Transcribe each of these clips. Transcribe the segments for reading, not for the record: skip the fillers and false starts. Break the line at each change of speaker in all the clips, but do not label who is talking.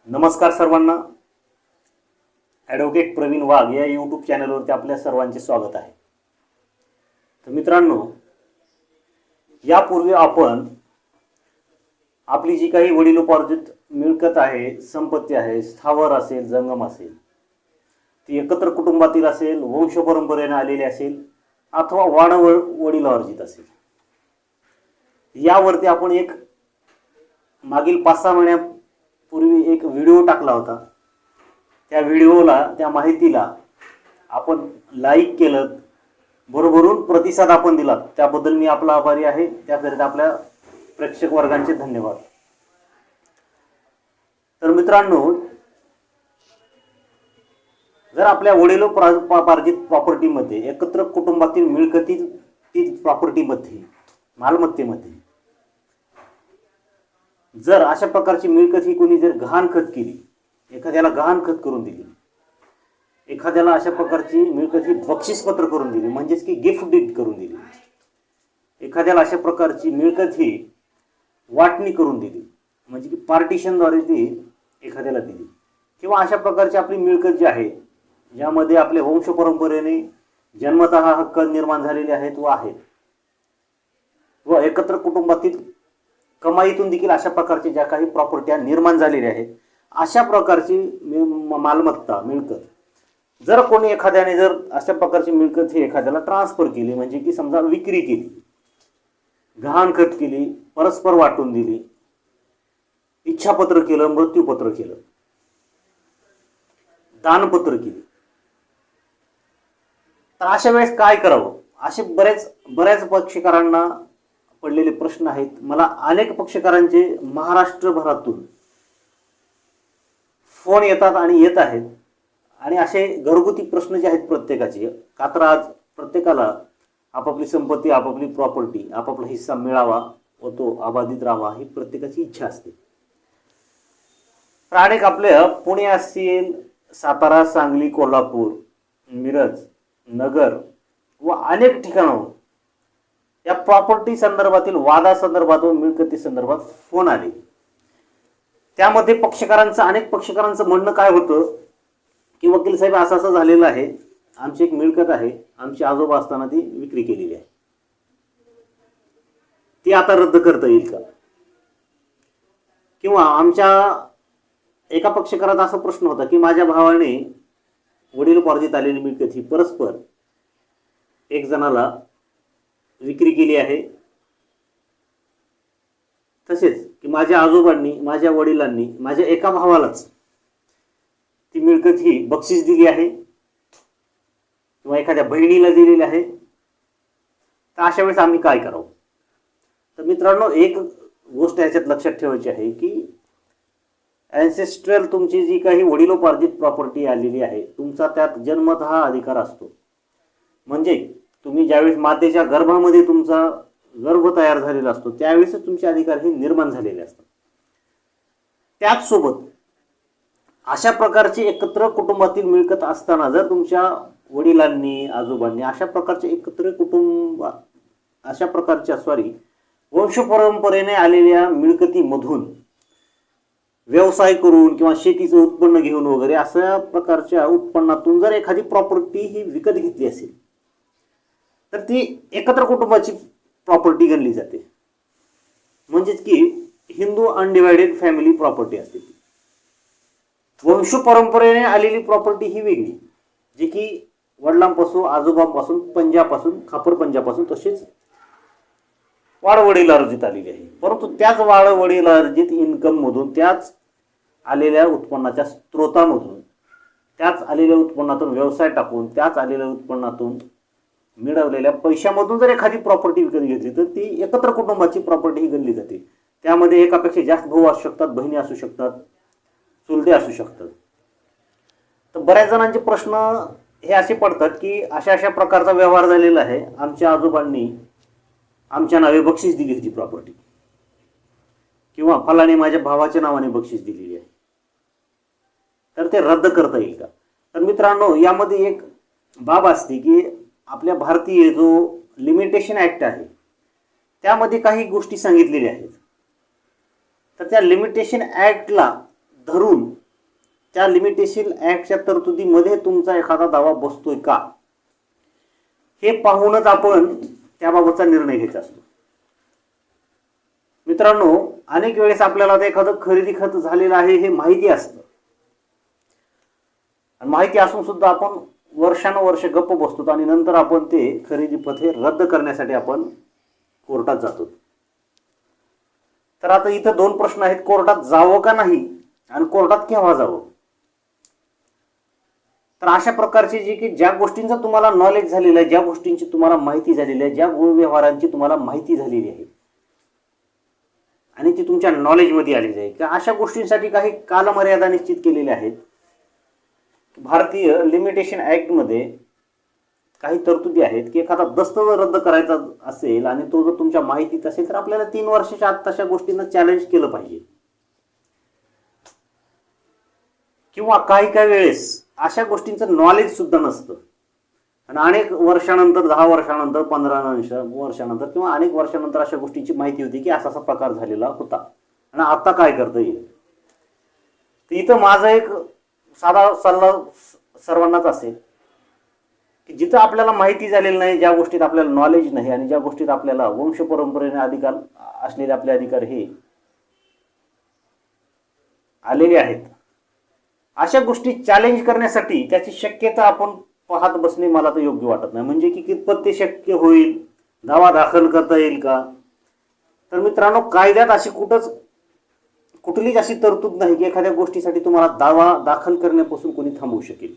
नमस्कार सर्वांना. ॲडव्होकेट प्रवीण वाघ या यूट्यूब चॅनलवरती आपल्या सर्वांचे स्वागत आहे. तर मित्रांनो, यापूर्वी आपण आपली जी काही वडिलोपार्जित मिळकत आहे, संपत्ती आहे, स्थावर असेल, जंगम असेल, ती एकत्र कुटुंबातील असेल, वंशपरंपरेने आलेली असेल अथवा वडिलोपार्जित असेल, यावरती आपण एक मागील 5-6 महिन्यापूर्वी एक व्हिडिओ टाकला होता. त्या व्हिडिओला, त्या माहितीला आपण लाईक केलं, भरभरून प्रतिसाद आपण दिला, त्याबद्दल मी आपला आभारी आहे. त्याकरिता आपल्या प्रेक्षक वर्गांचे धन्यवाद. तर मित्रांनो, जर आपल्या वडिलोपार्जित प्रॉपर्टीमध्ये, एकत्र कुटुंबातील मिळकतीतील प्रॉपर्टीमध्ये, मालमत्तेमध्ये जर अशा प्रकारची मिळकत ही कोणी जर गहाणखत केली, एखाद्याला गहाणखत करून दिली, एखाद्याला अशा प्रकारची मिळकत ही बक्षीसपत्र करून दिली, म्हणजेच की गिफ्ट डीड करून दिली, एखाद्याला अशा प्रकारची मिळकत ही वाटणी करून दिली, म्हणजे की पार्टिशनद्वारे ती एखाद्याला दिली, किंवा अशा प्रकारची आपली मिळकत जी आहे, ज्यामध्ये आपले वंशपरंपरेने जन्मतः हक्क निर्माण झालेले आहेत व आहेत, व एकत्र कुटुंबातील कमाईतून देखील अशा प्रकारचे ज्या काही प्रॉपर्टी निर्माण झालेल्या आहेत, अशा प्रकारची मालमत्ता, मिळकत जर कोणी एखाद्याने जर अशा प्रकारची मिळकत ही एखाद्याला ट्रान्सफर केली, म्हणजे की समजा विक्री केली, गहाणखत केली, परस्पर वाटून दिली, इच्छापत्र केलं, मृत्यूपत्र केलं, दानपत्र केली, तर अशा वेळेस काय करावं, असे बऱ्याच पक्षकारांना पडलेले प्रश्न आहेत. मला अनेक पक्षकारांचे महाराष्ट्रभरातून फोन येतात आणि येत आहेत, आणि असे घरगुती प्रश्न जे आहेत प्रत्येकाचे, का तर आज प्रत्येकाला आपापली संपत्ती, आपापली प्रॉपर्टी, आपापला हिस्सा मिळावा व तो अबाधित राहावा ही प्रत्येकाची इच्छा असते. तर अनेक आपल्या पुणे असेल, सातारा, सांगली, कोल्हापूर, मिरज, नगर व अनेक ठिकाणाहून या प्रॉपर्टी संदर्भातील वादासंदर्भात व मिळकती संदर्भात फोन आले. त्यामध्ये अनेक पक्षकारांचं म्हणणं काय होतं की वकील साहेब, असं झालेलं आहे, आमची एक मिळकत आहे, आमची आजोबा असताना ती विक्री केलेली आहे, ती आता रद्द करता येईल का? किंवा आमच्या एका पक्षकारात असा प्रश्न होता की माझ्या भावाने वडिलोपार्जित आलेली मिळकत ही परस्पर एक जणाला विक्री केली आहे, तसेच की माझ्या आजोबांनी, माझ्या वडिलांनी माझ्या एका भावालाच ती मिळकत ही बक्षीस दिली आहे किंवा एखाद्या बहिणीला दिलेली आहे. तर अशा वेळेस आम्ही काय करावं? तर मित्रांनो, एक गोष्ट याच्यात लक्षात ठेवायची आहे की ॲन्सेस्ट्रल तुमची जी काही वडिलोपार्जित प्रॉपर्टी आलेली आहे, तुमचा त्यात जन्मतः अधिकार असतो. म्हणजे तुम्ही ज्यावेळेस मातेच्या गर्भामध्ये तुमचा गर्भ तयार झालेला असतो, त्यावेळेस तुमचे अधिकार हे निर्माण झालेले असतात. त्याचसोबत अशा प्रकारची एकत्र कुटुंबातील मिळकत असताना जर तुमच्या वडिलांनी, आजोबांनी अशा प्रकारच्या वंशपरंपरेने आलेल्या मिळकतीमधून व्यवसाय करून किंवा शेतीचं उत्पन्न घेऊन वगैरे अशा प्रकारच्या उत्पन्नातून जर एखादी प्रॉपर्टी ही विकत घेतली असेल, तर ती एकत्र कुटुंबाची प्रॉपर्टी गणली जाते. म्हणजेच की हिंदू अनडिवायडेड फॅमिली प्रॉपर्टी असते. ती वंशपरंपरेने आलेली प्रॉपर्टी ही वेगळी, जी की वडिलांपासून, आजोबांपासून, खापर पंजापासून तसेच वाडवडिलार्जित आलेली आहे. परंतु त्याच वाडवडिलार्जित इन्कम मधून, त्याच आलेल्या उत्पन्नाच्या स्त्रोतामधून, त्याच आलेल्या उत्पन्नातून व्यवसाय टाकून, त्याच आलेल्या उत्पन्नातून मिळवलेल्या पैशामधून जर एखादी प्रॉपर्टी विकत घेतली, तर ती एकत्र कुटुंबाची प्रॉपर्टी ही गणली जाते. त्यामध्ये एकापेक्षा जास्त भाऊ असू शकतात, बहिणी असू शकतात, चुलते असू शकतात. तर बऱ्याच जणांचे प्रश्न हे असे पडतात की अशा प्रकारचा व्यवहार झालेला आहे, आमच्या आजोबांनी आमच्या नावे बक्षीस दिली होती प्रॉपर्टी, किंवा फलाने माझ्या भावाच्या नावाने बक्षीस दिलेली आहे, तर ते रद्द करता येईल का? तर मित्रांनो, यामध्ये एक बाब असते की आपल्या भारतीय जो लिमिटेशन ॲक्ट आहे, त्यामध्ये काही गोष्टी सांगितलेल्या आहेत. तर त्या लिमिटेशन ॲक्टला धरून त्या लिमिटेशन ऍक्टच्या तरतुदीमध्ये तुमचा एखादा दावा बसतोय का, हे पाहूनच आपण त्याबाबतचा निर्णय घ्यायचा असतो. मित्रांनो, अनेक वेळेस आपल्याला ते एखादं खरेदी खत झालेलं आहे हे माहिती असतं, आणि माहिती असून सुद्धा आपण वर्षानुवर्ष गप्प बसतो आणि नंतर आपण ते खरेदी पथ हे रद्द करण्यासाठी आपण कोर्टात जातो. तर आता इथं दोन प्रश्न आहेत, कोर्टात जावं का नाही आणि कोर्टात केव्हा जावं. तर अशा प्रकारचे जे की ज्या गोष्टींचं तुम्हाला नॉलेज झालेलं आहे, ज्या गोष्टींची तुम्हाला माहिती झालेली आहे, ज्या व्यवहारांची तुम्हाला माहिती झालेली आहे आणि ती तुमच्या नॉलेजमध्ये आलेली आहे, की अशा गोष्टींसाठी काही कालमर्यादा निश्चित केलेल्या आहेत. भारतीय लिमिटेशन ऍक्टमध्ये काही तरतुदी आहेत की एखादा दस्तऐवज रद्द करायचा असेल आणि तो जर तुमच्या माहितीत असेल तर आपल्याला 3 वर्षाच्या आत तशा गोष्टींना चॅलेंज केलं पाहिजे. किंवा काही काही वेळेस अशा गोष्टींचं नॉलेज सुद्धा नसतं आणि अनेक वर्षानंतर, 10 वर्षानंतर, 15 वर्षानंतर किंवा अनेक वर्षानंतर अशा गोष्टींची माहिती होती की असा असा प्रकार झालेला होता आणि आता काय करता येईल. तर इथं माझा एक साधा सल्ला सर्वांनाच असेल की जिथं आपल्याला माहिती झालेली नाही, ज्या गोष्टीत आपल्याला नॉलेज नाही आणि ज्या गोष्टीत आपल्याला वंश परंपरेने अधिकार असलेले आपले अधिकार हे आलेले आहेत, अशा गोष्टी चॅलेंज करण्यासाठी त्याची शक्यता आपण पाहत बसणे मला तर योग्य वाटत नाही. म्हणजे की कितपत ते शक्य होईल, दावा दाखल करता येईल का. तर मित्रांनो, कायद्यात अशी कुठलीच अशी तरतूद नाही की एखाद्या गोष्टीसाठी तुम्हाला दावा दाखल करण्यापासून कोणी थांबवू शकेल.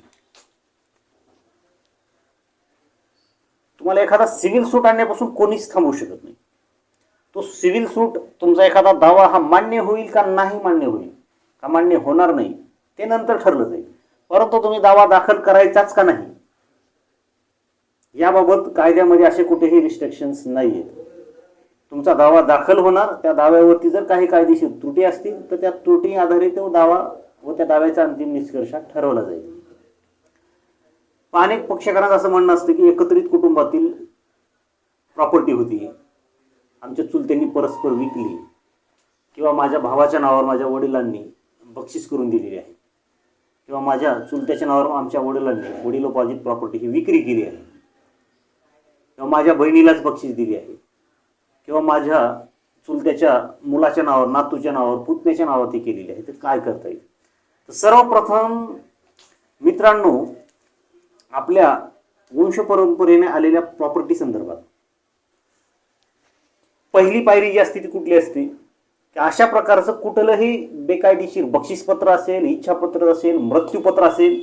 तुम्हाला एखादा सिव्हिल सूट आणण्यापासून कोणीच थांबवू शकत नाही. तो सिव्हिल सूट, तुमचा एखादा दावा हा मान्य होईल का नाही मान्य होईल, का मान्य होणार नाही, ते नंतर ठरलं जाईल. परंतु तुम्ही दावा दाखल करायचाच का नाही याबाबत कायद्यामध्ये असे कुठेही रिस्ट्रिक्शन्स नाही आहेत. तुमचा दावा दाखल होणार, त्या दाव्यावरती जर काही कायदेशीर त्रुटी असतील तर त्या त्रुटी आधारित तो दावा व त्या दाव्याचा अंतिम निष्कर्ष ठरवला जाईल. अनेक पक्षकारांचं असं म्हणणं असतं की एकत्रित कुटुंबातील प्रॉपर्टी होती, आमच्या चुलत्यांनी परस्पर विकली किंवा माझ्या भावाच्या नावावर माझ्या वडिलांनी बक्षीस करून दिलेली आहे किंवा माझ्या चुलत्याच्या नावावर आमच्या वडिलांनी वडिलोपार्जित प्रॉपर्टी ही विक्री केली आहे किंवा माझ्या बहिणीलाच बक्षीस दिली आहे किंवा माझ्या चुलत्याच्या मुलाच्या नावावर, नातूच्या नावावर, पुतण्याच्या नावावर ती केलेली आहे. तर काय करता येईल. तर सर्वप्रथम मित्रांनो, आपल्या वंश परंपरेने आलेल्या प्रॉपर्टी संदर्भात पहिली पायरी जी असते ती कुठली असते की अशा प्रकारचं कुठलंही बेकायदेशीर बक्षीसपत्र असेल, इच्छापत्र असेल, मृत्यूपत्र असेल,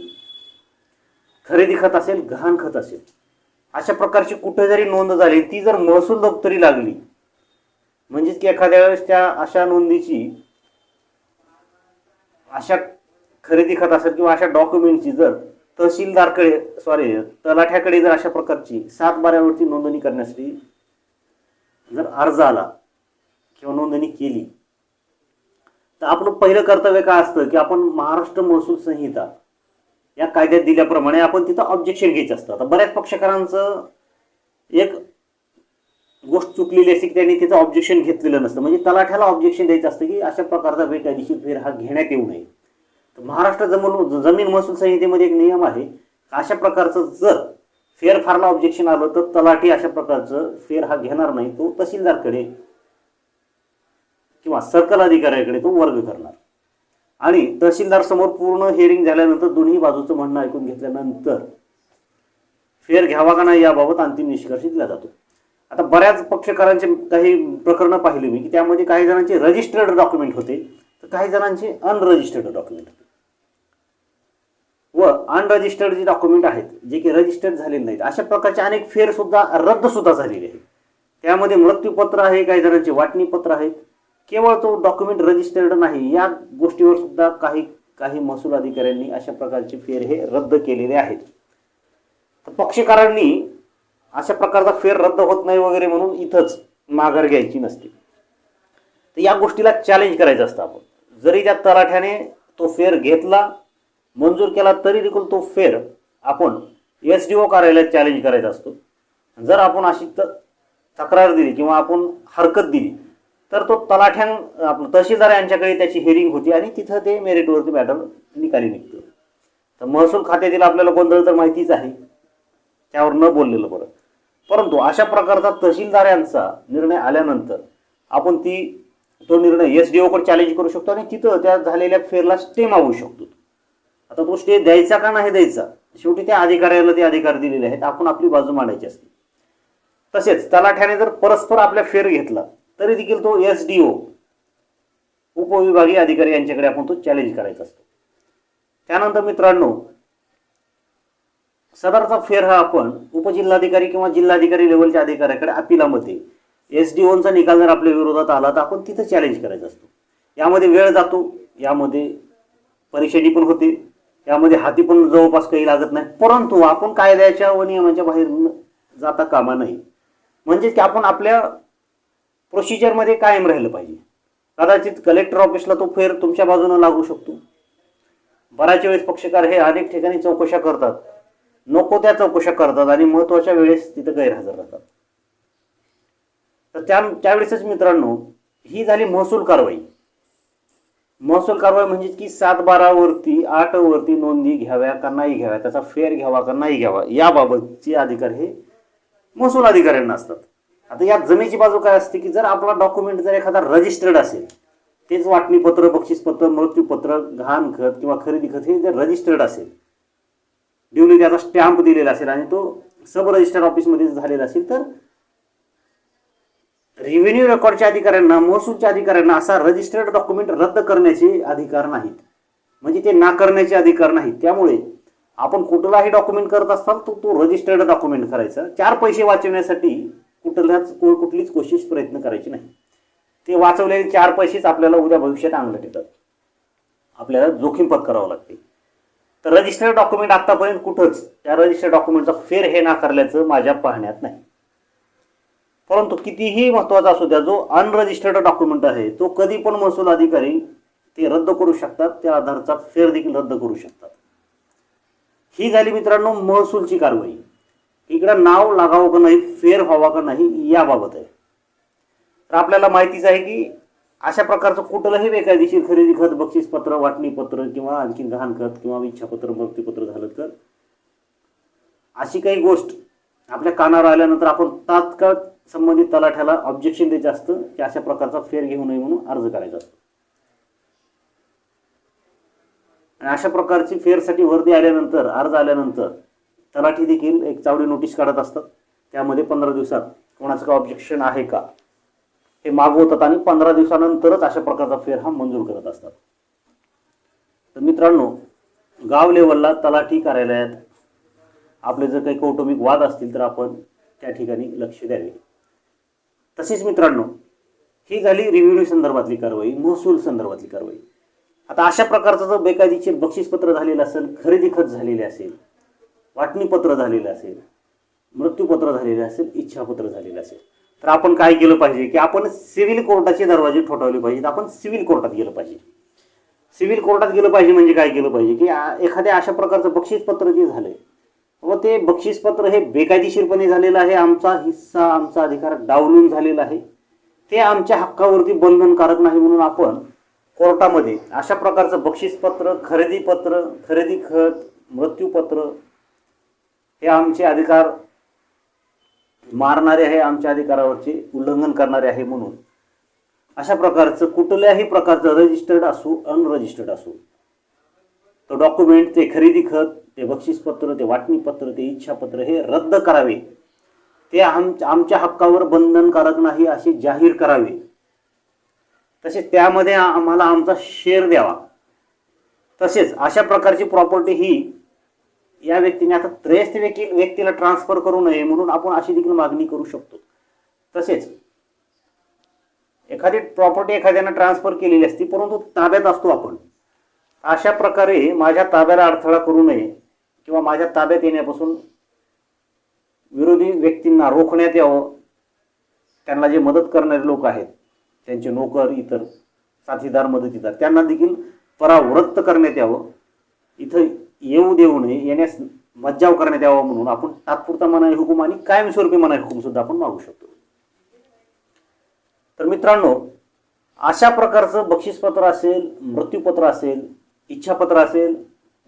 खरेदी खत असेल, गहाण खत असेल, अशा प्रकारची कुठे जरी नोंद झाली, ती जर महसूल दप्तरी लागली, म्हणजेच की एखाद्या वेळेस त्या अशा नोंदीची, अशा खरेदी खत असेल किंवा अशा डॉक्युमेंटची जर तलाठ्याकडे जर अशा प्रकारची 7/12 नोंदणी करण्यासाठी जर अर्ज आला किंवा नोंदणी केली, तर आपलं पहिलं कर्तव्य काय असतं की आपण महाराष्ट्र महसूल संहिता या कायद्यात दिल्याप्रमाणे आपण तिथं ऑब्जेक्शन घ्यायचं असतं. आता बऱ्याच पक्षकारांचं एक गोष्ट चुकलेली असते की त्यांनी तिथं ऑब्जेक्शन घेतलेलं नसतं. म्हणजे तलाठ्याला ऑब्जेक्शन द्यायचं असतं की अशा प्रकारचा बेकायदेशीर फेर हा घेण्यात येऊ नये. तर महाराष्ट्र जमीन महसूल संहितेमध्ये एक नियम आहे, अशा प्रकारचं जर फेरफारला ऑब्जेक्शन आलं तर तलाठी अशा प्रकारचं फेर हा घेणार नाही, तो तहसीलदारकडे किंवा सर्कल अधिकाऱ्याकडे तो वर्ग करणार आणि तहसीलदार समोर पूर्ण हिअरिंग झाल्यानंतर दोन्ही बाजूचं म्हणणं ऐकून घेतल्यानंतर फेर घ्यावा का नाही याबाबत अंतिम निष्कर्ष दिला जातो. आता बऱ्याच पक्षकारांचे काही प्रकरणं पाहिले मी की त्यामध्ये काही जणांचे रजिस्टर्ड डॉक्युमेंट होते तर काही जणांचे अनरजिस्टर्ड डॉक्युमेंट होते. व अनरजिस्टर्ड जे डॉक्युमेंट आहेत, जे की रजिस्टर्ड झालेले नाहीत, अशा प्रकारचे अनेक फेर सुद्धा रद्द सुद्धा झालेले आहेत. त्यामध्ये मृत्यूपत्र आहे, काही जणांचे वाटणीपत्र आहेत. केवळ तो डॉक्युमेंट रजिस्टर्ड नाही, या गोष्टीवर सुद्धा काही महसूल अधिकाऱ्यांनी अशा प्रकारचे फेर हे रद्द केलेले आहेत. तर पक्षकारांनी अशा प्रकारचा फेर रद्द होत नाही वगैरे म्हणून इथंच माघार घ्यायची नसते. तर या गोष्टीला चॅलेंज करायचं असतं आपण. जरी त्या तलाठ्याने तो फेर घेतला, मंजूर केला, तरी देखील तो फेर आपण SDO कार्यालयात चॅलेंज करायचा असतो. जर आपण अशी तक्रार दिली किंवा आपण हरकत दिली तर तो आपलं तहसीलदार यांच्याकडे त्याची हिअरिंग होती आणि तिथं ते मेरिटवरती मॅटर निकाली निघतं. तर महसूल खात्यातील आपल्याला गोंधळ तर माहितीच आहे, त्यावर न बोललेलं बरं. परंतु अशा प्रकारचा तहसीलदार यांचा निर्णय आल्यानंतर आपण तो निर्णय SDO कडे चॅलेंज करू शकतो आणि तिथं त्या झालेल्या फेरला स्टे मागू शकतो. आता तो स्टे द्यायचा का नाही द्यायचा, शेवटी त्या अधिकाऱ्याला ते अधिकार दिलेले आहेत, आपण आपली बाजू मांडायची असते. तसेच तलाठ्याने जर परस्पर आपल्या फेर घेतला तरी देखील तो SDO उपविभागीय अधिकारी यांच्याकडे आपण तो चॅलेंज करायचा असतो. त्यानंतर मित्रांनो, सदरचा फेर हा आपण उपजिल्हाधिकारी किंवा जिल्हाधिकारी लेवलच्या अधिकाऱ्याकडे अपिलामध्ये SDOचा निकाल जर आपल्या विरोधात आला तर आपण तिथं चॅलेंज करायचा असतो. यामध्ये वेळ जातो, यामध्ये परिषदी पण होते, यामध्ये हाती पण जवळपास काही लागत नाही. परंतु आपण कायद्याच्या व नियमाच्या बाहेर जाता कामा नाही. म्हणजे की आपण आपल्या प्रोसिजरमध्ये कायम राहिलं पाहिजे. कदाचित कलेक्टर ऑफिसला तो फेर तुमच्या बाजूने लागू शकतो. बऱ्याच वेळेस पक्षकार हे अनेक ठिकाणी चौकशा करतात, नको त्या चौकशा करतात आणि महत्वाच्या वेळेस तिथं गैरहजर राहतात. तर त्यावेळेसच मित्रांनो, ही झाली महसूल कारवाई. महसूल कारवाई म्हणजे की 7-12 वरती 8 वरती नोंदी घ्याव्या का नाही घ्याव्या, त्याचा फेर घ्यावा का नाही घ्यावा, याबाबतचे अधिकार हे महसूल अधिकाऱ्यांना असतात. आता या जमेची बाजू काय असते की जर आपला डॉक्युमेंट जर एखादा रजिस्टर्ड असेल, तेच वाटणीपत्र, बक्षीसपत्र, मृत्यूपत्र, गहाणखत किंवा खरेदी खत हे जर रजिस्टर्ड असेल, ड्युली त्याचा स्टॅम्प दिलेला असेल आणि तो सब रजिस्टर ऑफिसमध्ये झालेला असेल, तर रेव्हेन्यू रेकॉर्डच्या अधिकाऱ्यांना, महसूलच्या अधिकाऱ्यांना असा रजिस्टर्ड डॉक्युमेंट रद्द करण्याचे अधिकार नाहीत, म्हणजे ते नाकारण्याचे अधिकार नाहीत. त्यामुळे आपण कुठलाही डॉक्युमेंट करत असताना तो रजिस्टर्ड डॉक्युमेंट करायचा. 4 पैसे वाचवण्यासाठी कुठलीच कोशिश प्रयत्न करायची नाही. ते वाचवलेले 4 पैसेच आपल्याला उद्या भविष्यात अंगलट येतात, आपल्याला जोखीम पत्करावं लागते. तर रजिस्टर्ड डॉक्युमेंट आतापर्यंत कुठंच त्या रजिस्टर्ड डॉक्युमेंटचा फेर हे नाकारल्याचं माझ्या पाहण्यात नाही. परंतु कितीही महत्वाचा असू द्या, जो अनरजिस्टर्ड डॉक्युमेंट आहे तो कधी पण महसूल अधिकारी ते रद्द करू शकतात, त्या आधारचा फेर देखील रद्द करू शकतात. ही झाली मित्रांनो महसूलची कारवाई. इकडं नाव लागावं का नाही, फेर व्हावा का नाही याबाबत आहे. तर आपल्याला माहितीच आहे की अशा प्रकारचं कुठलंही बेकायदेशीर खरेदी खत, बक्षीसपत्र, वाटणीपत्र किंवा आणखी गहाणखत किंवा इच्छापत्र, मृत्यूपत्र झालं तर अशी काही गोष्ट आपल्या कानावर आल्यानंतर आपण तात्काळ संबंधित तलाठ्याला ऑब्जेक्शन द्यायचं असतं की अशा प्रकारचा फेर घेऊ नये म्हणून अर्ज करायचा असतो. आणि अशा प्रकारची फेरसाठी वर्दी आल्यानंतर, अर्ज आल्यानंतर तलाठी देखील एक चावडी नोटीस काढत असतात. त्यामध्ये 15 दिवसात कोणाचं का ऑब्जेक्शन आहे का हे मागवतात आणि 15 दिवसानंतरच अशा प्रकारचा फेर हा मंजूर करत असतात. तर मित्रांनो, गाव लेवलला तलाठी कार्यालयात आपले जर काही कौटुंबिक वाद असतील तर आपण त्या ठिकाणी लक्ष द्यावे. तसेच मित्रांनो, ही झाली रेव्हेन्यू संदर्भातली कारवाई, महसूल संदर्भातली कारवाई. आता अशा प्रकारचं जर बेकायदेशीर बक्षीसपत्र झालेलं असेल, खरेदी खत झालेले असेल, वाटणीपत्र झालेलं असेल, मृत्यूपत्र झालेलं असेल, इच्छापत्र झालेलं असेल, तर आपण काय केलं पाहिजे की आपण सिव्हिल कोर्टाचे दरवाजे ठोठावले पाहिजेत. आपण सिव्हिल कोर्टात गेलं पाहिजे. सिव्हिल कोर्टात गेलं पाहिजे म्हणजे काय केलं पाहिजे की एखाद्या अशा प्रकारचं बक्षीसपत्र जे झालंय व ते बक्षीसपत्र हे बेकायदेशीरपणे झालेलं आहे, आमचा हिस्सा, आमचा अधिकार डावलून झालेला आहे, ते आमच्या हक्कावरती बंधनकारक नाही म्हणून आपण कोर्टामध्ये अशा प्रकारचं बक्षीसपत्र, खरेदीपत्र, खरेदी खत, मृत्यूपत्र हे आमचे अधिकार मारणारे आहे, आमच्या अधिकारावरचे उल्लंघन करणारे आहे म्हणून अशा प्रकारचं कुठल्याही प्रकारचं रजिस्टर्ड असो, अनरजिस्टर्ड असो, तो डॉक्युमेंट, ते खरेदी खत, ते बक्षीसपत्र, ते वाटणीपत्र, ते इच्छापत्र हे रद्द करावे. ते आमच्या हक्कावर बंधनकारक नाही असे जाहीर करावे. तसेच त्यामध्ये आम्हाला आमचा शेअर द्यावा. तसेच अशा प्रकारची प्रॉपर्टी ही या व्यक्तीने आता त्रयस्थ व्यक्तीला ट्रान्सफर करू नये म्हणून आपण अशी देखील मागणी करू शकतो. तसेच एखादी प्रॉपर्टी एखाद्याने ट्रान्सफर केलेली असते परंतु ताब्यात असतो आपण, अशा प्रकारे माझ्या ताब्याला अडथळा करू नये किंवा माझ्या ताब्यात येण्यापासून विरोधी व्यक्तींना रोखण्यात यावं. त्यांना जे मदत करणारे लोक आहेत, त्यांचे नोकर, इतर साथीदार, मदतीदार, त्यांना देखील परावृत्त करण्यात यावं. इथं येऊ देऊ नये, येण्यास मज्जाव करण्यात यावा म्हणून आपण तात्पुरता मनाई हुकूम आणि कायमस्वरूपी मनाई हुकूम सुद्धा आपण मागू शकतो. तर मित्रांनो, अशा प्रकारचं बक्षीसपत्र असेल, मृत्यूपत्र असेल, इच्छापत्र असेल,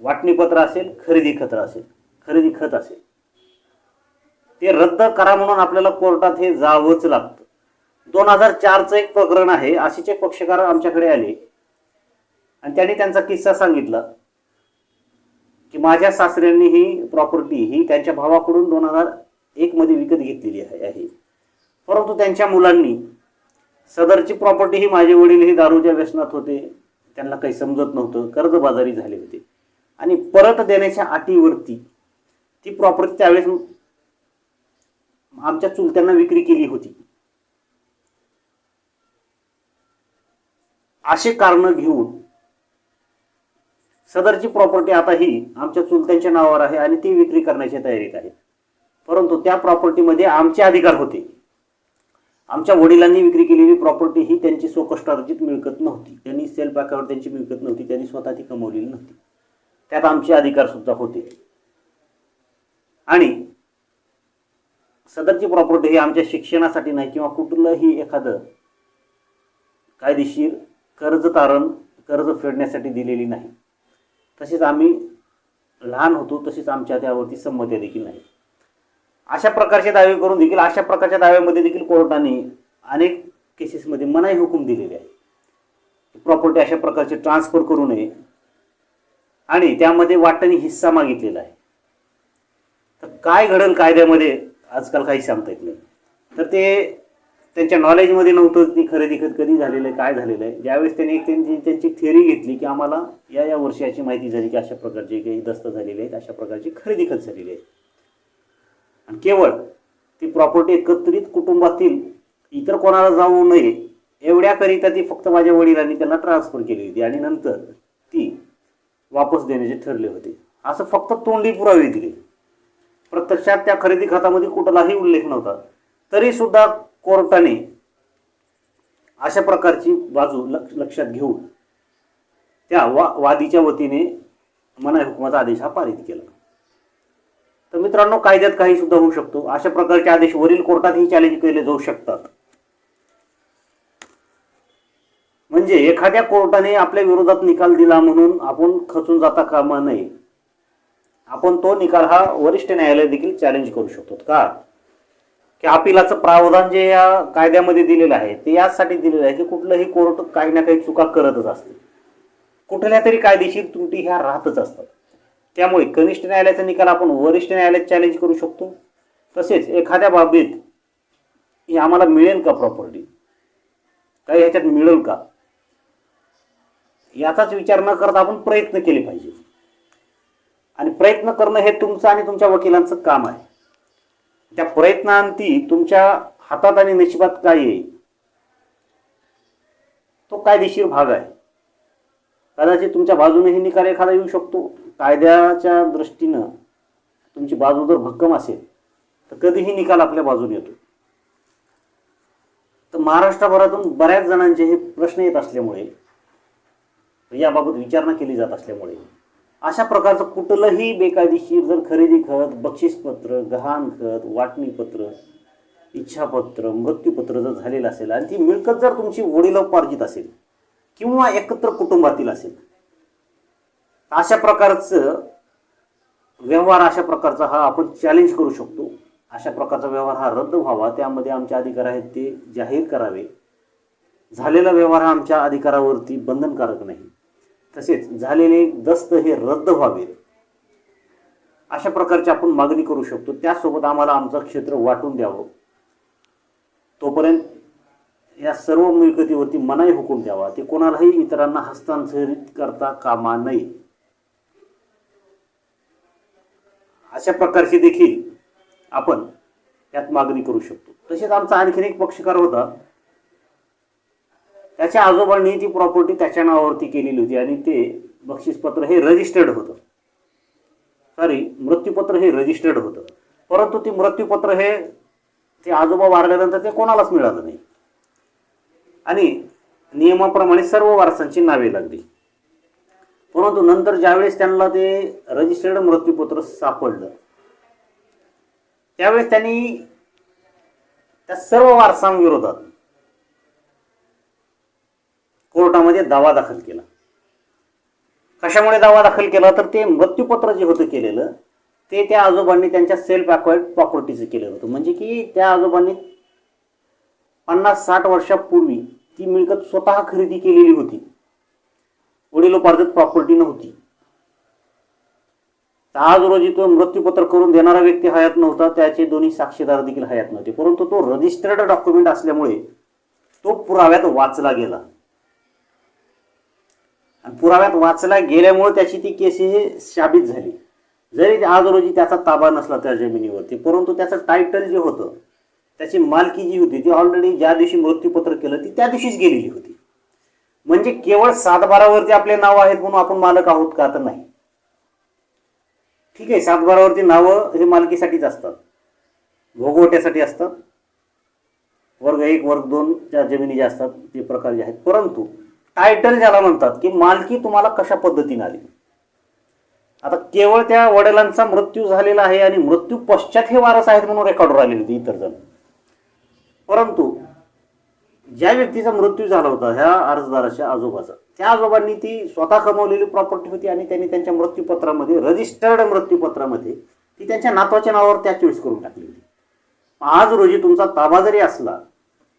वाटणीपत्र असेल, खरेदी खत असेल, ते रद्द करा म्हणून आपल्याला कोर्टात हे जावंच लागतं. 2004चं एक प्रकरण आहे. असेच एक पक्षकार आमच्याकडे आले आणि त्यांनी त्यांचा किस्सा सांगितला की माझ्या सासऱ्यांनी ही प्रॉपर्टी ही त्यांच्या भावाकडून 2001 मध्ये विकत घेतलेली आहे, परंतु त्यांच्या मुलांनी सदरची प्रॉपर्टी ही माझे वडील ही दारूच्या व्यसनात होते, त्यांना काही समजत नव्हतं, कर्जबाजारी झाले होते आणि परत देण्याच्या अटीवरती ती प्रॉपर्टी त्यावेळेस आमच्या चुलत्यांना विक्री केली होती. असे कारण घेऊन सदरची प्रॉपर्टी आता ही आमच्या चुलत्यांच्या नावावर आहे आणि ती विक्री करण्याच्या तयारीत आहे, परंतु त्या प्रॉपर्टीमध्ये आमचे अधिकार होते. आमच्या वडिलांनी विक्री केलेली प्रॉपर्टी ही त्यांची स्वकष्टार्जित मिळकत नव्हती, त्यांनी सेल्फ अकाउंट त्यांची मिळकत नव्हती, त्यांनी स्वतः ती कमवलेली नव्हती, त्यात आमचे अधिकार सुद्धा होते. आणि सदरची प्रॉपर्टी ही आमच्या शिक्षणासाठी नाही किंवा कुठलंही एखादं कायदेशीर कर्ज फेडण्यासाठी दिलेली नाही. तसेच आम्ही लहान होतो, तसेच आमच्या त्यावरती संमती देखील नाही. अशा प्रकारचे दावे करून देखील अशा प्रकारच्या दाव्यामध्ये देखील कोर्टाने अनेक केसेसमध्ये मनाई हुकूम दिलेले आहे. प्रॉपर्टी अशा प्रकारचे ट्रान्सफर करू नये आणि त्यामध्ये वाटणी हिस्सा मागितलेला आहे. तर काय घडेल कायद्यामध्ये आजकाल काही सांगता येत नाही. तर ते त्यांच्या नॉलेजमध्ये नव्हतं की खरेदी खत कधी झालेलं आहे, काय झालेलं आहे. ज्यावेळेस त्यांनी त्यांची थिअरी घेतली की आम्हाला या वर्षाची माहिती झाली की अशा प्रकारचे काही दस्त झालेले आहेत, अशा प्रकारची खरेदी खत झालेली आहे आणि केवळ ती प्रॉपर्टी एकत्रित कुटुंबातील इतर कोणाला जाऊ नये एवढ्याकरिता ती फक्त माझ्या वडिलांनी त्यांना ट्रान्सफर केली होती आणि नंतर ती वापस देण्याचे ठरले होते. असं फक्त तोंडी पुरावे दिले. प्रत्यक्षात त्या खरेदी खतामध्ये कुठलाही उल्लेख नव्हता. तरी सुद्धा कोर्टाने अशा प्रकारची बाजू लक्षात घेऊन त्या वादीच्या वतीने मनाई हुकुमाचा आदेश हा पारित केला. तर मित्रांनो, कायद्यात काही सुद्धा होऊ शकतो. अशा प्रकारचे आदेश वरील कोर्टातही चॅलेंज केले जाऊ शकतात. म्हणजे एखाद्या कोर्टाने आपल्या विरोधात निकाल दिला म्हणून आपण खचून जाता कामा नये. आपण तो निकाल हा वरिष्ठ न्यायालय देखील चॅलेंज करू शकतो. का की अपिलाचं प्रावधान जे या कायद्यामध्ये दिलेलं आहे ते यासाठी दिलेलं आहे की कुठलंही कोर्ट काही ना काही चुका करतच असते, कुठल्या तरी कायदेशीर त्रुटी ह्या राहतच असतात. त्यामुळे कनिष्ठ न्यायालयाचा निकाल आपण वरिष्ठ न्यायालयात चॅलेंज करू शकतो. तसेच एखाद्या बाबतीत ही आम्हाला मिळेल का प्रॉपर्टी, काही ह्याच्यात मिळेल का, याचाच विचार न करता आपण प्रयत्न केले पाहिजे. आणि प्रयत्न करणं हे तुमचं आणि तुमच्या वकिलांचं काम आहे. त्या प्रयत्नांती तुमच्या हातात आणि नशिबात काय येईल तो कायदेशीर भाग आहे. कदाचित तुमच्या बाजूनेही निकाल एखादा येऊ शकतो. कायद्याच्या दृष्टीनं तुमची बाजू जर भक्कम असेल तर कधीही निकाल आपल्या बाजूने येतो. तर महाराष्ट्रभरातून बऱ्याच जणांचे हे प्रश्न येत असल्यामुळे, याबाबत विचारणा केली जात असल्यामुळे अशा प्रकारचं कुठलंही बेकायदेशीर जर खरेदी खत, बक्षीसपत्र, गहाणखत, वाटणीपत्र, इच्छापत्र, मृत्यूपत्र जर झालेलं असेल आणि ती मिळकत जर तुमची वडिलोपार्जित असेल किंवा एकत्र कुटुंबातील असेल, अशा प्रकारचं व्यवहार, अशा प्रकारचा हा आपण चॅलेंज करू शकतो. अशा प्रकारचा व्यवहार हा रद्द व्हावा, त्यामध्ये आमचे अधिकार आहेत ते जाहीर करावे. झालेला व्यवहार हा आमच्या अधिकारावरती बंधनकारक नाही. तसेच झालेले दस्त हे रद्द व्हावे अशा प्रकारची आपण मागणी करू शकतो. त्यासोबत आम्हाला आमचं क्षेत्र वाटून द्यावं, तोपर्यंत या सर्व मिळकतीवरती मनाई हुकूम द्यावा, ते कोणालाही इतरांना हस्तांतरित करता कामा नये. अशा प्रकारची देखील आपण त्यात मागणी करू शकतो. तसेच आमचा आणखीन एक पक्षकार होता, त्याच्या आजोबांनी ती प्रॉपर्टी त्याच्या नावावरती केलेली होती आणि ते बक्षीसपत्र हे रजिस्टर्ड होतं, मृत्यूपत्र हे रजिस्टर्ड होतं. परंतु ती मृत्यूपत्र हे ते आजोबा वारल्यानंतर ते कोणालाच मिळालं नाही आणि नियमाप्रमाणे सर्व वारसांची नावे लागली. परंतु नंतर ज्यावेळेस त्यांना ते रजिस्टर्ड मृत्यूपत्र सापडलं त्यावेळेस त्यांनी त्या सर्व वारसांविरोधात कोर्टामध्ये दावा दाखल केला. कशामुळे दावा दाखल केला तर ते मृत्यूपत्र जे होतं केलेलं ते त्या आजोबांनी त्यांच्या सेल्फ अक्वायर्ड प्रॉपर्टीचं केलेलं होतं. म्हणजे की त्या आजोबांनी 50-60 वर्षापूर्वी ती मिळकत स्वतः खरेदी केलेली होती. वडिलोपार्जित प्रॉपर्टी नव्हती. आज रोजी तो मृत्यूपत्र करून देणारा व्यक्ती हयात नव्हता, त्याचे दोन्ही साक्षीदार देखील हयात नव्हते, परंतु तो रजिस्टर्ड डॉक्युमेंट असल्यामुळे तो पुराव्यात वाचला गेला. आणि पुराव्यात वाचला गेल्यामुळे त्याची ती केस ही साबित झाली. जरी आज रोजी त्याचा ताबा नसला त्या जमिनीवरती, परंतु त्याचं टायटल जे होतं, त्याची मालकी जी होती ती ऑलरेडी ज्या दिवशी मृत्यूपत्र केलं ती त्या दिवशीच गेलेली होती. म्हणजे केवळ 7/12 आपले नाव आहेत म्हणून आपण मालक आहोत का? तर नाही. ठीक आहे, 7/12 नावं हे मालकीसाठीच असतात, भोगवट्यासाठी असतात. वर्ग 1 वर्ग 2 च्या जमिनी ज्या असतात ते प्रकार जे आहेत, परंतु टायटल ज्याला म्हणतात की मालकी तुम्हाला कशा पद्धतीने आली. आता केवळ त्या वडिलांचा मृत्यू झालेला आहे आणि मृत्यू पश्चात हे वारस आहेत म्हणून रेकॉर्डवर आलेले होते इतर जण, परंतु ज्या व्यक्तीचा मृत्यू झाला होता ह्या अर्जदाराच्या आजोबाचा, त्या आजोबांनी ती स्वतः कमवलेली प्रॉपर्टी होती आणि त्यांनी त्यांच्या मृत्यूपत्रामध्ये रजिस्टर्ड मृत्यूपत्रामध्ये ती त्यांच्या नातवाच्या नावावर त्या चॉईस करून टाकली होती. आज रोजी तुमचा ताबा जरी असला,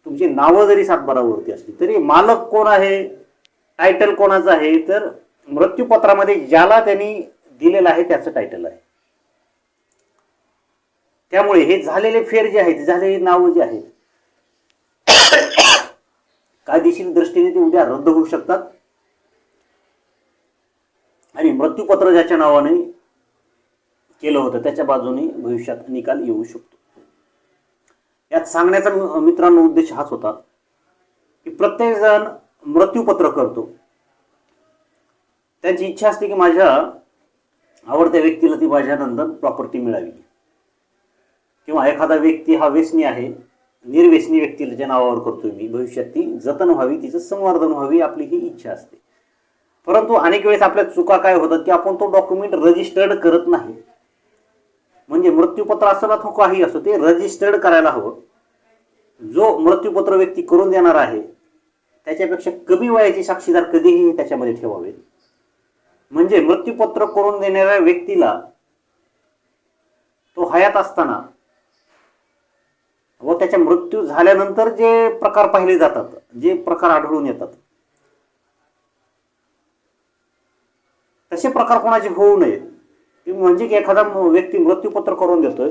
तुमची नावं जरी 7/12 असली, तरी मालक कोण आहे, टायटल कोणाचं आहे, तर मृत्यूपत्रामध्ये ज्याला त्यांनी दिलेलं आहे त्याचं टायटल आहे. त्यामुळे हे झालेले फेर जे आहेत, झालेली नावं जी आहेत, कायदेशीर दृष्टीने ते उद्या रद्द होऊ शकतात आणि मृत्यूपत्र ज्याच्या नावाने केलं होतं त्याच्या बाजूने भविष्यात निकाल येऊ शकतो. यात सांगण्याचा मित्रांनो उद्देश हाच होता की प्रत्येक जण मृत्यूपत्र करतो, त्यांची इच्छा असते की माझ्या आवडत्या व्यक्तीला ती माझ्यानंतर प्रॉपर्टी मिळावी, किंवा एखादा व्यक्ती हा व्यसनी आहे, निर्व्यसनी व्यक्तीला ज्या नावावर करतोय मी, भविष्यात ती जतन व्हावी, तिचं संवर्धन व्हावी, आपली ही इच्छा असते. परंतु अनेक वेळेस आपल्या चुका काय होतात की आपण तो डॉक्युमेंट रजिस्टर्ड करत नाही. म्हणजे मृत्यूपत्र असं ना काही असो, ते रजिस्टर्ड करायला हवं. जो मृत्यूपत्र व्यक्ती करून देणार आहे त्याच्यापेक्षा कमी वयाचे साक्षीदार कधीही त्याच्यामध्ये ठेवावे. म्हणजे मृत्यूपत्र करून देणाऱ्या व्यक्तीला तो हयात असताना व त्याच्या मृत्यू झाल्यानंतर जे प्रकार पाहिले जातात, जे प्रकार आढळून येतात, तसे प्रकार कोणाचे होऊ नयेत. म्हणजे की एखादा व्यक्ती मृत्यूपत्र करून देतोय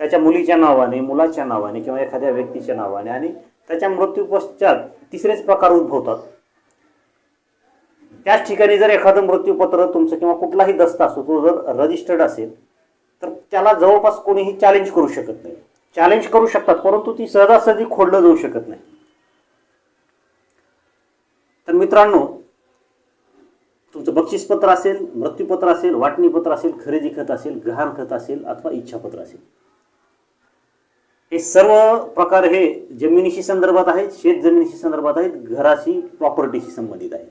त्याच्या मुलीच्या नावाने, मुलाच्या नावाने किंवा एखाद्या व्यक्तीच्या नावाने, आणि त्याच्या मृत्यू पश्चात तिसरेच प्रकार उद्भवतात. त्याच ठिकाणी जर एखादं मृत्यूपत्र तुमचं किंवा कुठलाही दस्त असो तो जर रजिस्टर्ड असेल तर त्याला जवळपास कोणीही चॅलेंज करू शकत नाही. चॅलेंज करू शकतात परंतु ती सहजासहजी खोडलं जाऊ शकत नाही. तर मित्रांनो, तुमचं बक्षीसपत्र असेल, मृत्यूपत्र असेल, वाटणीपत्र असेल, खरेदी खत असेल, गहाण खत असेल अथवा इच्छापत्र असेल, हे सर्व प्रकार हे जमिनीशी संदर्भात आहेत, शेत जमिनीशी संदर्भात आहेत, घराशी, प्रॉपर्टीशी संबंधित आहेत.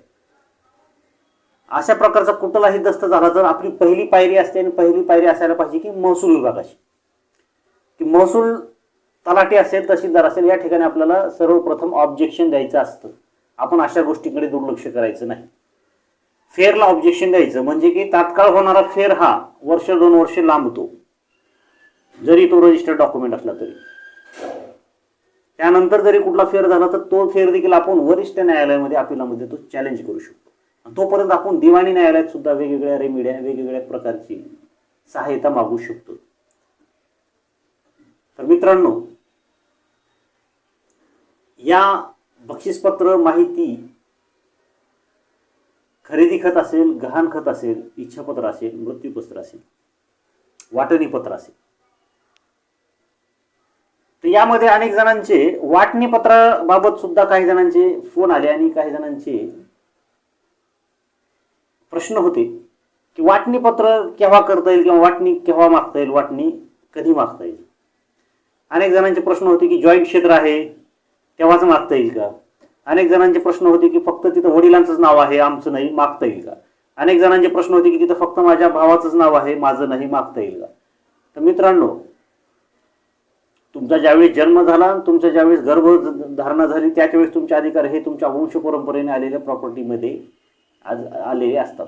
अशा प्रकारचा कुठलाही दस्त झाला तर आपली पहिली पायरी असते, आणि पहिली पायरी असायला पाहिजे की महसूल विभागाची, की महसूल तलाठी असेल, तहसीलदार असेल, या ठिकाणी आपल्याला सर्वप्रथम ऑब्जेक्शन द्यायचं असतं. आपण अशा गोष्टीकडे दुर्लक्ष करायचं नाही. फेरला ऑब्जेक्शन द्यायचं, म्हणजे की तात्काळ होणारा फेर हा 1-2 वर्ष लांबतो, जरी तो रजिस्टर्ड डॉक्युमेंट असला तरी. त्यानंतर जरी कुठला फेर झाला तर तो फेर देखील आपण वरिष्ठ न्यायालयामध्ये, अपिलामध्ये तो चॅलेंज करू शकतो. तोपर्यंत आपण दिवाणी न्यायालयात सुद्धा वेगवेगळ्या रेमेड्या, वेगवेगळ्या प्रकारची सहायता मागू शकतो. तर मित्रांनो, या बक्षीसपत्र माहिती, खरेदी खत असेल, गहाण खत असेल, इच्छापत्र असेल, मृत्यूपत्र असेल, वाटणीपत्र असेल, तर यामध्ये अनेक जणांचे वाटणीपत्राबाबत सुद्धा काही जणांचे फोन आले आणि काही जणांचे प्रश्न होते की वाटणीपत्र केव्हा करता येईल किंवा वाटणी केव्हा मागता येईल, वाटणी कधी मागता येईल. अनेक जणांचे प्रश्न होते की जॉईंट क्षेत्र आहे तेव्हाच मागता येईल का. अनेक जणांचे प्रश्न होते की फक्त तिथं वडिलांचंच नाव आहे, आमचं नाही, मागता येईल का. अनेक जणांचे प्रश्न होते की तिथं फक्त माझ्या भावाचंच नाव आहे, माझं नाही, मागता येईल का. तर मित्रांनो, तुमचा ज्यावेळेस जन्म झाला, तुमचा ज्यावेळेस गर्भधारणा झाली, त्याच वेळेस तुमचे अधिकार हे तुमच्या वंश परंपरेने आलेल्या प्रॉपर्टीमध्ये आज आलेले असतात.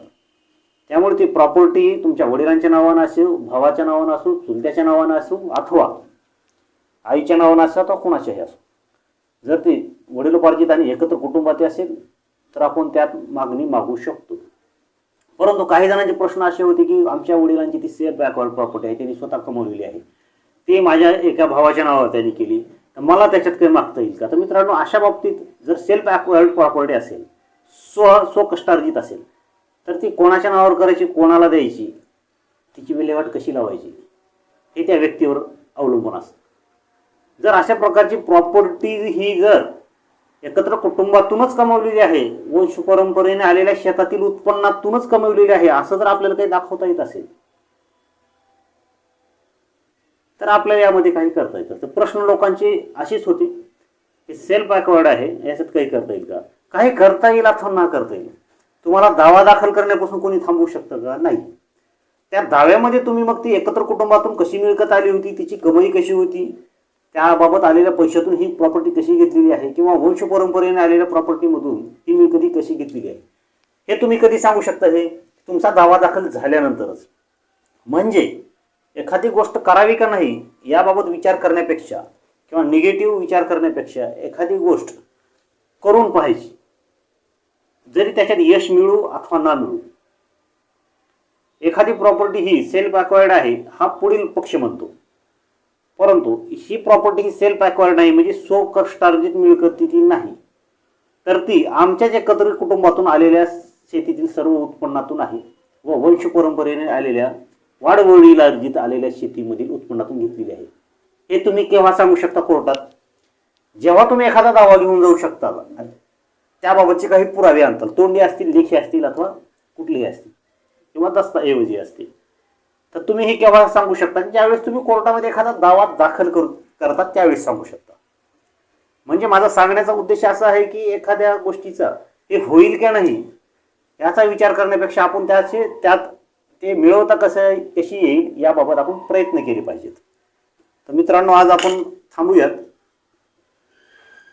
त्यामुळे ती प्रॉपर्टी तुमच्या वडिलांच्या नावानं असो, भावाच्या नावानं असो, चुलत्याच्या नावानं असो, अथवा आईच्या नावानं असो अथवा कोणाच्याही असो, जर ते वडिलोपार्जित आणि एकत्र कुटुंबात असेल तर आपण त्यात मागणी मागू शकतो. परंतु काही जणांचे प्रश्न असे होते की आमच्या वडिलांची ती सेल्फ बॅकवर्ड प्रॉपर्टी आहे, त्यांनी स्वतः कमवलेली आहे, ते माझ्या एका भावाच्या नावावर त्यांनी केली, तर मला त्याच्यात काही मागता येईल का? तर मित्रांनो, अशा बाबतीत जर सेल्फ बॅकवर्ड प्रॉपर्टी असेल, स्वकष्टार्जित असेल, तर ती कोणाच्या नावावर करायची, कोणाला द्यायची, तिची विल्हेवाट कशी लावायची हे त्या व्यक्तीवर अवलंबून असतं. जर अशा प्रकारची प्रॉपर्टी ही जर एकत्र कुटुंबातूनच कमवलेली आहे, वंश परंपरेने आलेल्या शेतातील उत्पन्नातूनच कमवलेली आहे, असं जर आपल्याला काही दाखवता येत असेल तर आपल्याला यामध्ये काही करता येतं. तर प्रश्न लोकांचे असेच होते की सेल्फ बॅकवर्ड आहे, याच्यात काही करता येईल का? काही करता येईल अथवा ना करता येईल. तुम्हाला दावा दाखल करण्यापासून कोणी थांबवू शकतं का? नाही. त्या दाव्यामध्ये तुम्ही मग ती एकत्र कुटुंबातून कशी मिळकत आली होती, तिची कमाई कशी होती, त्याबाबत आलेल्या पैशातून ही प्रॉपर्टी कशी घेतलेली आहे, किंवा वंश परंपरेने आलेल्या प्रॉपर्टीमधून ही मिळकती कशी घेतलेली आहे, हे तुम्ही कधी सांगू शकता? हे तुमचा दावा दाखल झाल्यानंतरच. म्हणजे एखादी गोष्ट करावी का नाही याबाबत विचार करण्यापेक्षा किंवा निगेटिव्ह विचार करण्यापेक्षा एखादी गोष्ट करून पाहायची, जरी त्याच्यात यश मिळू अथवा ना मिळू. एखादी प्रॉपर्टी ही सेल्फ अक्वायर्ड आहे हा पुढील पक्ष म्हणतो, परंतु ही प्रॉपर्टी ही सेल्फ अक्वायर्ड नाही, म्हणजे स्वकष्टार्जित मिळकतीतील नाही, तर ती आमच्याच एकत्रित कुटुंबातून आलेल्या शेतीतील सर्व उत्पन्नातून आहे व वंश परंपरेने आलेल्या वाडवडिलार्जित आलेल्या शेतीमधील उत्पन्नातून घेतलेली आहे. हे तुम्ही केव्हा सांगू शकता कोर्टात? जेव्हा तुम्ही एखादा दावा घेऊन जाऊ शकता, त्याबाबतचे काही पुरावे आणताल, तोंडी असतील, लेखी असतील अथवा कुठलेही असतील किंवा दस्तऐवजी असतील, तर तुम्ही हे केव्हा सांगू शकता? ज्यावेळेस तुम्ही कोर्टामध्ये एखादा दावा दाखल करतात त्यावेळेस सांगू शकता. म्हणजे माझा सांगण्याचा उद्देश असा आहे की एखाद्या गोष्टीचा हे होईल का नाही याचा विचार करण्यापेक्षा आपण त्यात ते मिळवता कसं, कशी येईल याबाबत आपण प्रयत्न केले पाहिजेत. तर मित्रांनो, आज आपण थांबूयात.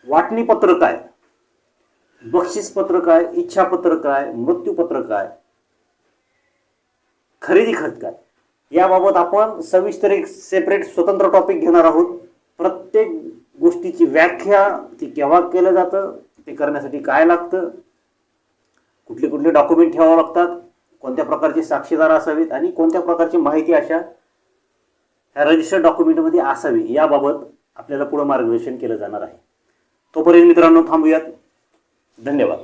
वाटणीपत्र काय, बक्षीसपत्र काय, इच्छापत्र काय, मृत्यूपत्र काय, खरेदी खत काय, याबाबत आपण सविस्तर एक सेपरेट स्वतंत्र टॉपिक घेणार आहोत. प्रत्येक गोष्टीची व्याख्या, ती केव्हा केलं जातं, ते करण्यासाठी काय लागतं, कुठले कुठले डॉक्युमेंट ठेवावं लागतात, कोणत्या प्रकारचे साक्षीदार असावेत आणि कोणत्या प्रकारची माहिती अशा ह्या रजिस्टर्ड डॉक्युमेंटमध्ये असावी, याबाबत आपल्याला पुढे मार्गदर्शन केलं जाणार आहे. तोपर्यंत मित्रांनो थांबूयात. धन्यवाद.